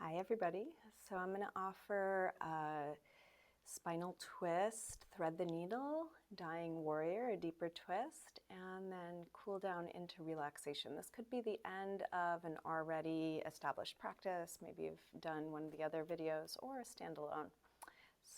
Hi everybody. So I'm going to offer a spinal twist, thread the needle, dying warrior, a deeper twist, and then cool down into relaxation. This could be the end of an already established practice. Maybe you've done one of the other videos or a standalone.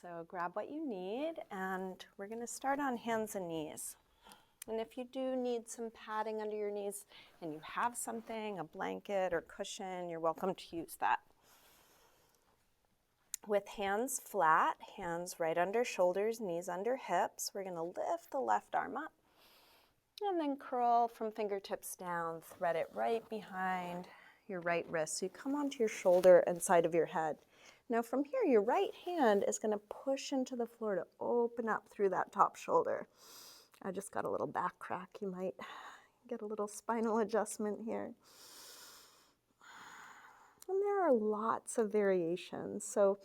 So grab what you need, and we're going to start on hands and knees. And if you do need some padding under your knees and you have something, a blanket or cushion, you're welcome to use that. With hands flat, hands right under shoulders, knees under hips, we're going to lift the left arm up and then curl from fingertips down, thread it right behind your right wrist. So you come onto your shoulder and side of your head. Now from here, your right hand is going to push into the floor to open up through that top shoulder. I just got a little back crack. You might get a little spinal adjustment here. And there are lots of variations. So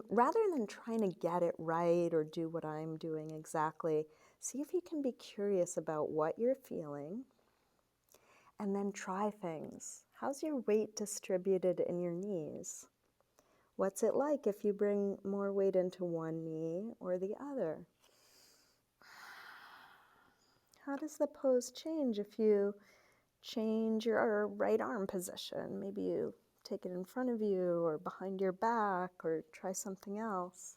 rather than trying to get it right or do what I'm doing exactly, see if you can be curious about what you're feeling and then try things. How's your weight distributed in your knees? What's it like if you bring more weight into one knee or the other? How does the pose change if you change your right arm position? Maybe you take it in front of you or behind your back or try something else.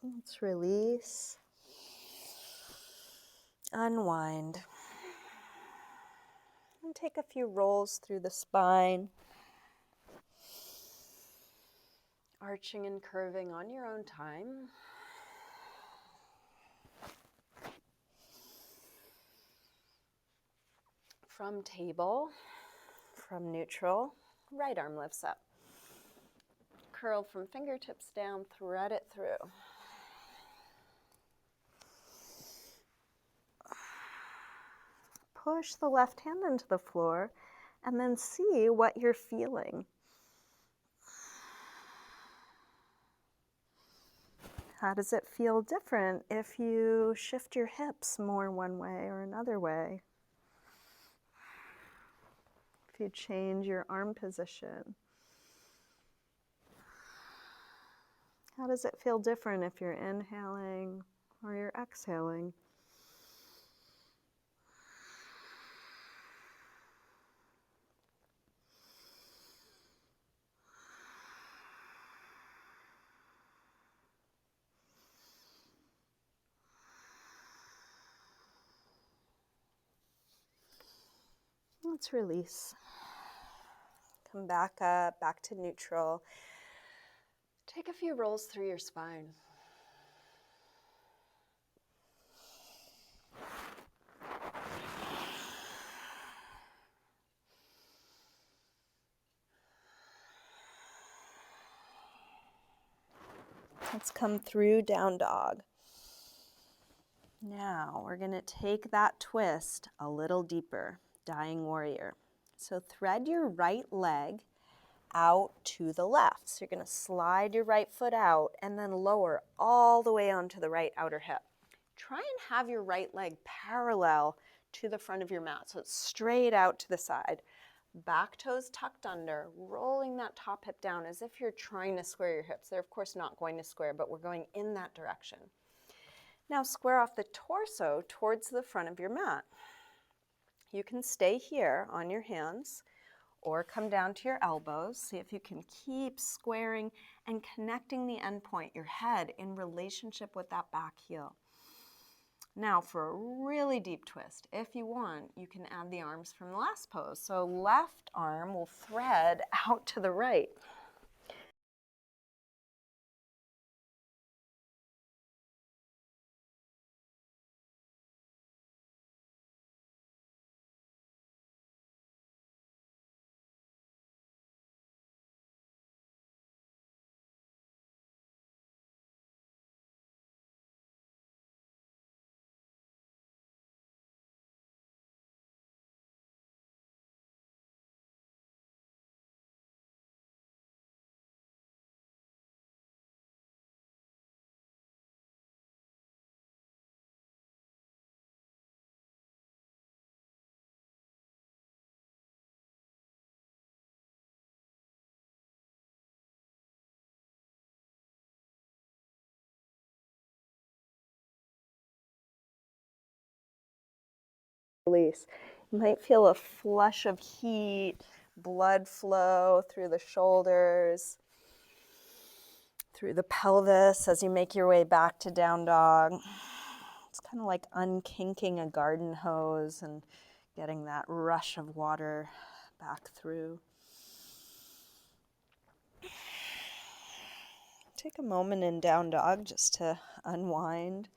Let's release, unwind, and take a few rolls through the spine, arching and curving on your own time. From table, from neutral, right arm lifts up. Curl from fingertips down, thread it through. Push the left hand into the floor and then see what you're feeling. How does it feel different if you shift your hips more one way or another way? If you change your arm position? How does it feel different if you're inhaling or you're exhaling? Let's release. Come back up, back to neutral. Take a few rolls through your spine. Let's come through down dog. Now we're going to take that twist a little deeper, dying warrior. So thread your right leg out to the left. So you're going to slide your right foot out and then lower all the way onto the right outer hip. Try and have your right leg parallel to the front of your mat, so it's straight out to the side. Back toes tucked under, rolling that top hip down as if you're trying to square your hips. They're of course not going to square, but we're going in that direction. Now square off the torso towards the front of your mat. You can stay here on your hands or come down to your elbows. See if you can keep squaring and connecting the end point, your head, in relationship with that back heel. Now for a really deep twist, if you want, you can add the arms from the last pose. So left arm will thread out to the right. Release. You might feel a flush of heat, blood flow through the shoulders, through the pelvis as you make your way back to down dog. It's kind of like unkinking a garden hose and getting that rush of water back through. Take a moment in down dog just to unwind,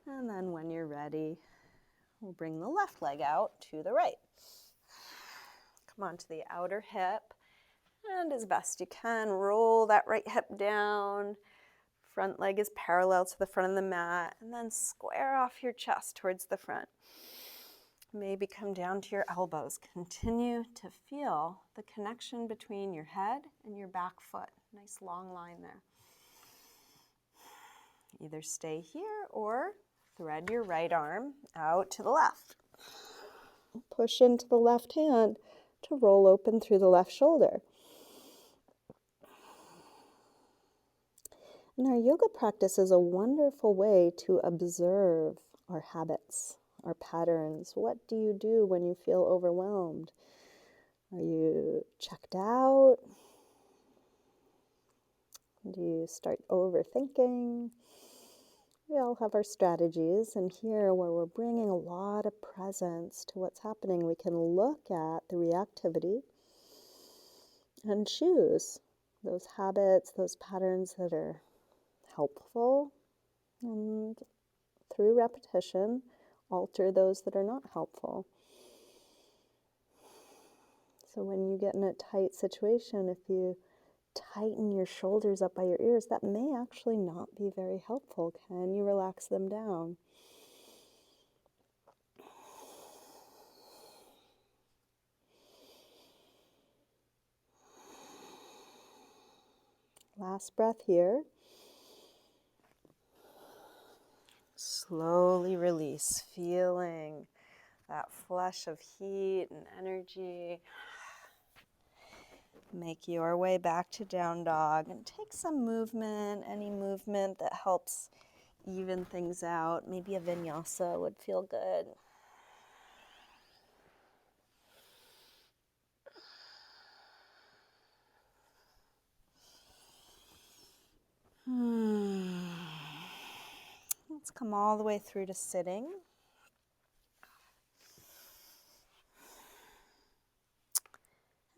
and then when you're ready, we'll bring the left leg out to the right. Come onto the outer hip, and as best you can, roll that right hip down. Front leg is parallel to the front of the mat, and then square off your chest towards the front. Maybe come down to your elbows. Continue to feel the connection between your head and your back foot. Nice long line there. Either stay here or thread your right arm out to the left. Push into the left hand to roll open through the left shoulder. And our yoga practice is a wonderful way to observe our habits, our patterns. What do you do when you feel overwhelmed? Are you checked out? Do you start overthinking? We all have our strategies, and here where we're bringing a lot of presence to what's happening, we can look at the reactivity and choose those habits, those patterns that are helpful, and through repetition, alter those that are not helpful. So when you get in a tight situation, if you tighten your shoulders up by your ears, that may actually not be very helpful. Can you relax them down? Last breath here. Slowly release, feeling that flush of heat and energy. Make your way back to down dog and take some movement, any movement that helps even things out. Maybe a vinyasa would feel good. Let's come all the way through to sitting.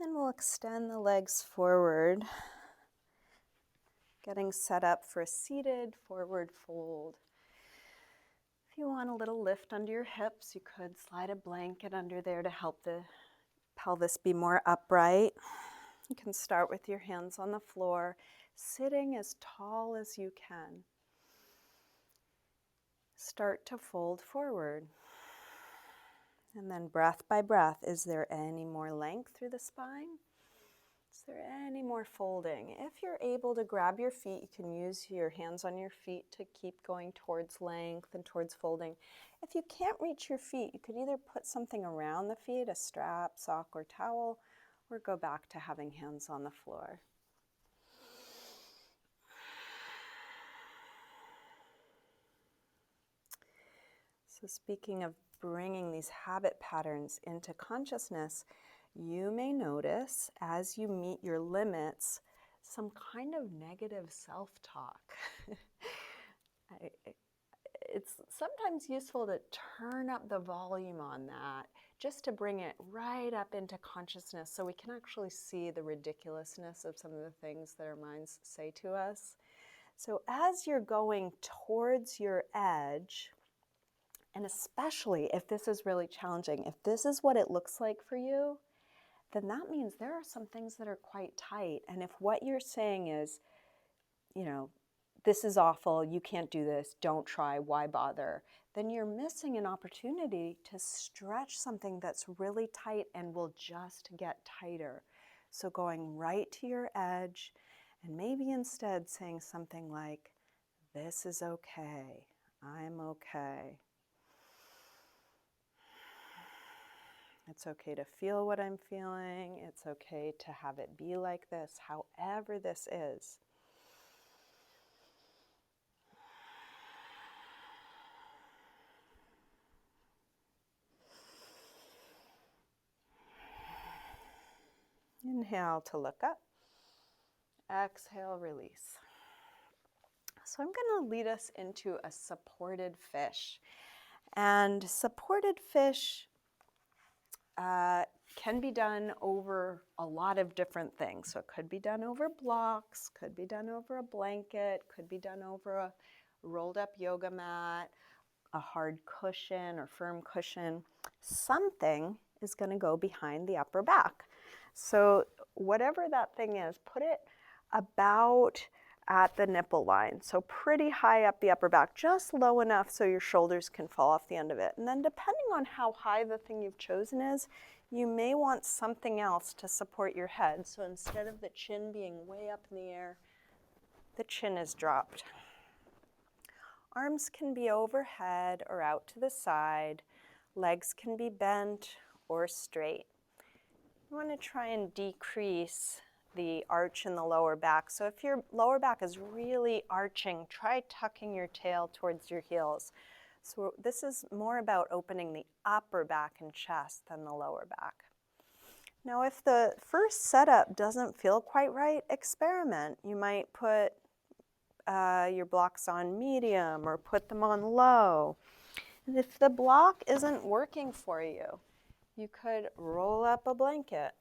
And we'll extend the legs forward, getting set up for a seated forward fold. If you want a little lift under your hips, you could slide a blanket under there to help the pelvis be more upright. You can start with your hands on the floor, sitting as tall as you can. Start to fold forward. And then breath by breath, is there any more length through the spine? Is there any more folding? If you're able to grab your feet, you can use your hands on your feet to keep going towards length and towards folding. If you can't reach your feet, you could either put something around the feet, a strap, sock, or towel, or go back to having hands on the floor. So speaking of bringing these habit patterns into consciousness, you may notice as you meet your limits some kind of negative self-talk. It's sometimes useful to turn up the volume on that just to bring it right up into consciousness so we can actually see the ridiculousness of some of the things that our minds say to us. So as you're going towards your edge, and especially if this is really challenging, if this is what it looks like for you, then that means there are some things that are quite tight. And if what you're saying is, you know, this is awful, you can't do this, don't try, why bother, then you're missing an opportunity to stretch something that's really tight and will just get tighter. So going right to your edge and maybe instead saying something like, this is okay, I'm okay. It's okay to feel what I'm feeling. It's okay to have it be like this, however this is. Inhale to look up. Exhale, release. So I'm going to lead us into a supported fish. And supported fish can be done over a lot of different things. So it could be done over blocks, could be done over a blanket, could be done over a rolled up yoga mat, a hard cushion or firm cushion. Something is going to go behind the upper back. So whatever that thing is, put it about at the nipple line. So pretty high up the upper back, just low enough so your shoulders can fall off the end of it. And then depending on how high the thing you've chosen is, you may want something else to support your head. So instead of the chin being way up in the air, the chin is dropped. Arms can be overhead or out to the side. Legs can be bent or straight. You want to try and decrease the arch in the lower back. So if your lower back is really arching, try tucking your tail towards your heels. So this is more about opening the upper back and chest than the lower back. Now if the first setup doesn't feel quite right, experiment. You might put your blocks on medium or put them on low. And if the block isn't working for you, you could roll up a blanket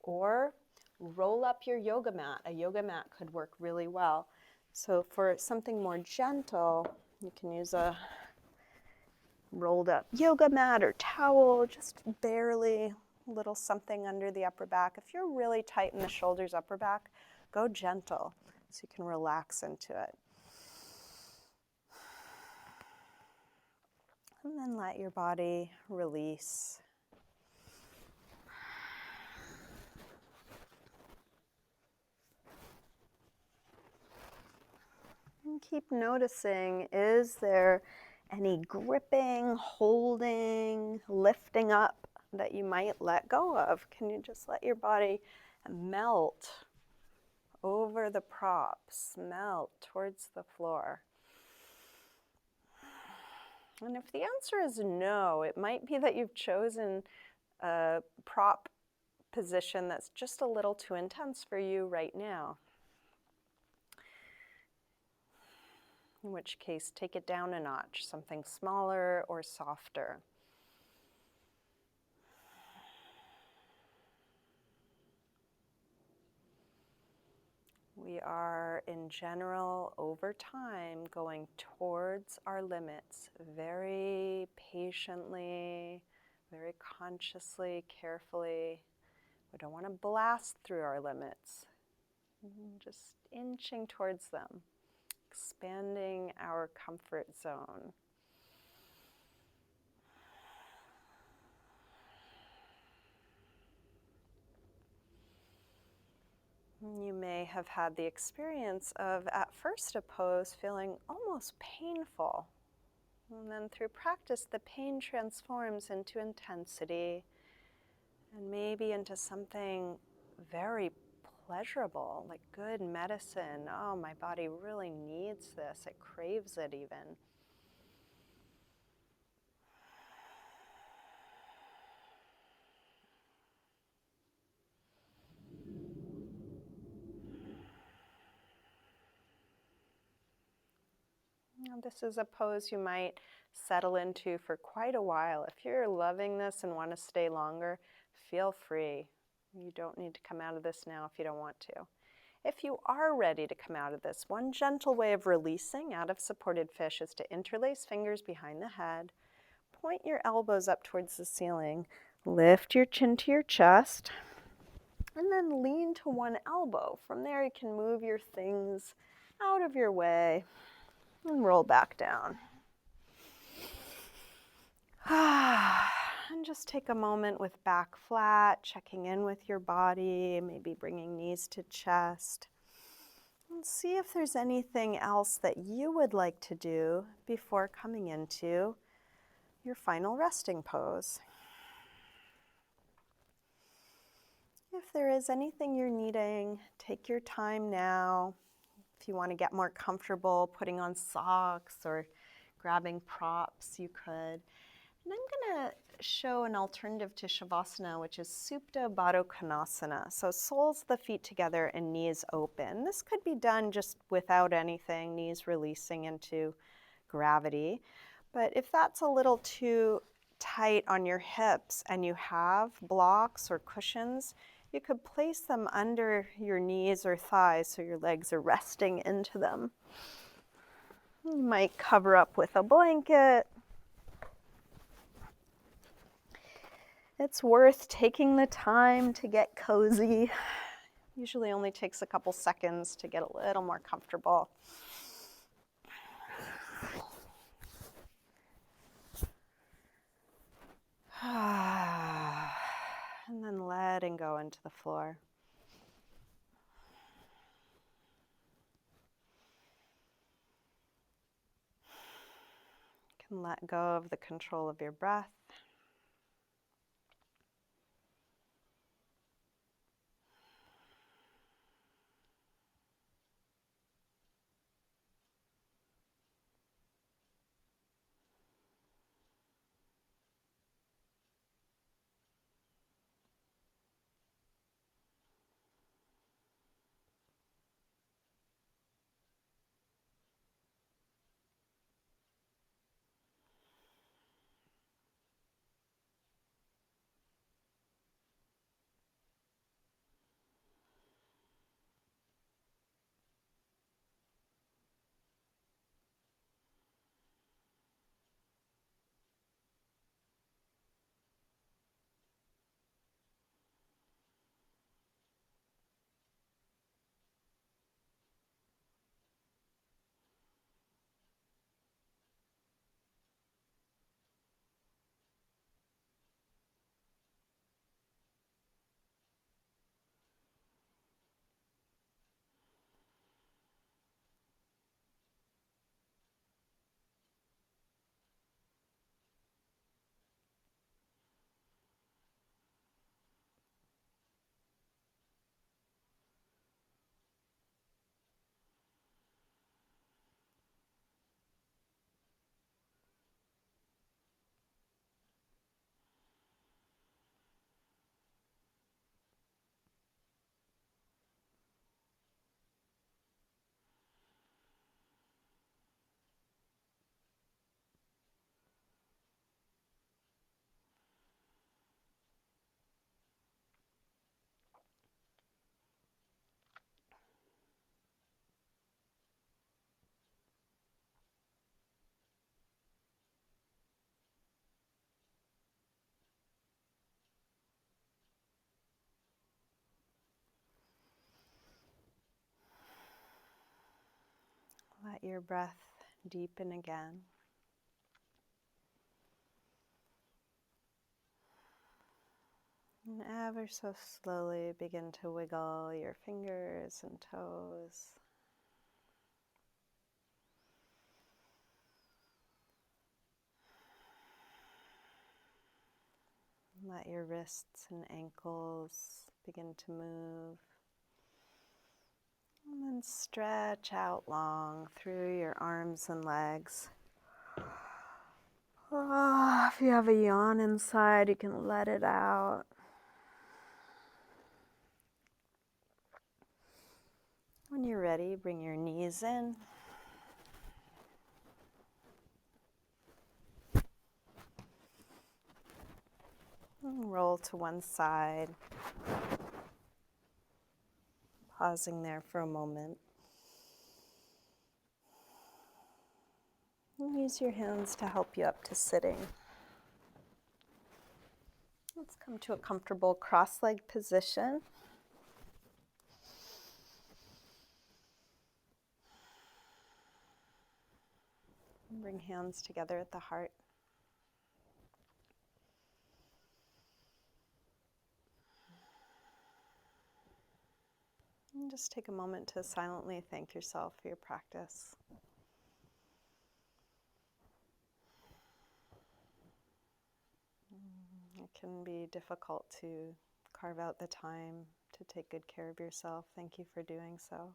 or roll up your yoga mat. A yoga mat could work really well. So for something more gentle, you can use a rolled up yoga mat or towel, just barely a little something under the upper back. If you're really tight in the shoulders, upper back, go gentle so you can relax into it. And then let your body release. And keep noticing, is there any gripping, holding, lifting up that you might let go of? Can you just let your body melt over the props, melt towards the floor? And if the answer is no, it might be that you've chosen a prop position that's just a little too intense for you right now. In which case, take it down a notch, something smaller or softer. We are, in general, over time, going towards our limits very patiently, very consciously, carefully. We don't want to blast through our limits, just inching towards them, expanding our comfort zone. You may have had the experience of, at first, a pose feeling almost painful. And then through practice, the pain transforms into intensity and maybe into something very pleasurable, like good medicine. Oh, my body really needs this. It craves it even. Now, this is a pose you might settle into for quite a while. If you're loving this and want to stay longer, feel free. You don't need to come out of this now if you don't want to. If you are ready to come out of this, one gentle way of releasing out of supported fish is to interlace fingers behind the head, point your elbows up towards the ceiling, lift your chin to your chest, and then lean to one elbow. From there, you can move your things out of your way and roll back down. And just take a moment with back flat, checking in with your body, maybe bringing knees to chest. And see if there's anything else that you would like to do before coming into your final resting pose. If there is anything you're needing, take your time now. If you want to get more comfortable putting on socks or grabbing props, you could. And I'm going to show an alternative to Shavasana, which is Supta Baddha Konasana. So soles of the feet together and knees open. This could be done just without anything, knees releasing into gravity. But if that's a little too tight on your hips and you have blocks or cushions, you could place them under your knees or thighs so your legs are resting into them. You might cover up with a blanket. It's worth taking the time to get cozy. Usually only takes a couple seconds to get a little more comfortable. And then letting go into the floor. You can let go of the control of your breath. Let your breath deepen again. And ever so slowly begin to wiggle your fingers and toes. Let your wrists and ankles begin to move. And then stretch out long through your arms and legs. If you have a yawn inside, you can let it out. When you're ready, bring your knees in. And roll to one side. Pausing there for a moment. And use your hands to help you up to sitting. Let's come to a comfortable cross-legged position. Bring hands together at the heart. And just take a moment to silently thank yourself for your practice. It can be difficult to carve out the time to take good care of yourself. Thank you for doing so.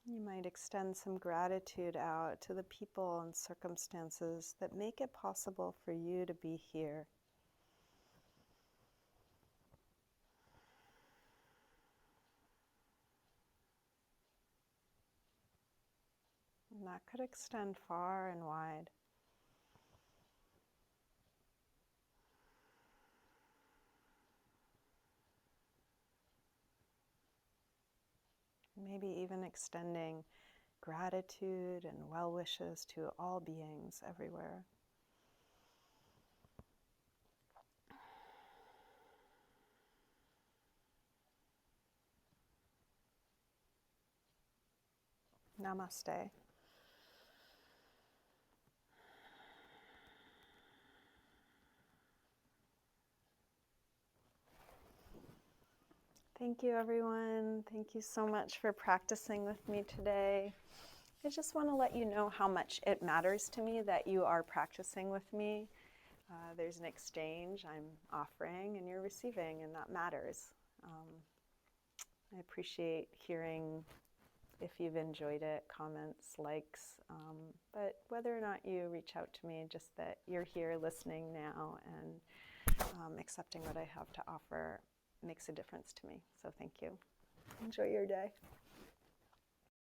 You might extend some gratitude out to the people and circumstances that make it possible for you to be here. And that could extend far and wide. Maybe even extending gratitude and well wishes to all beings everywhere. Namaste. Thank you, everyone. Thank you so much for practicing with me today. I just want to let you know how much it matters to me that you are practicing with me. There's an exchange I'm offering and you're receiving, and that matters. I appreciate hearing if you've enjoyed it, comments, likes, but whether or not you reach out to me, just that you're here listening now and accepting what I have to offer makes a difference to me. So thank you. Enjoy your day.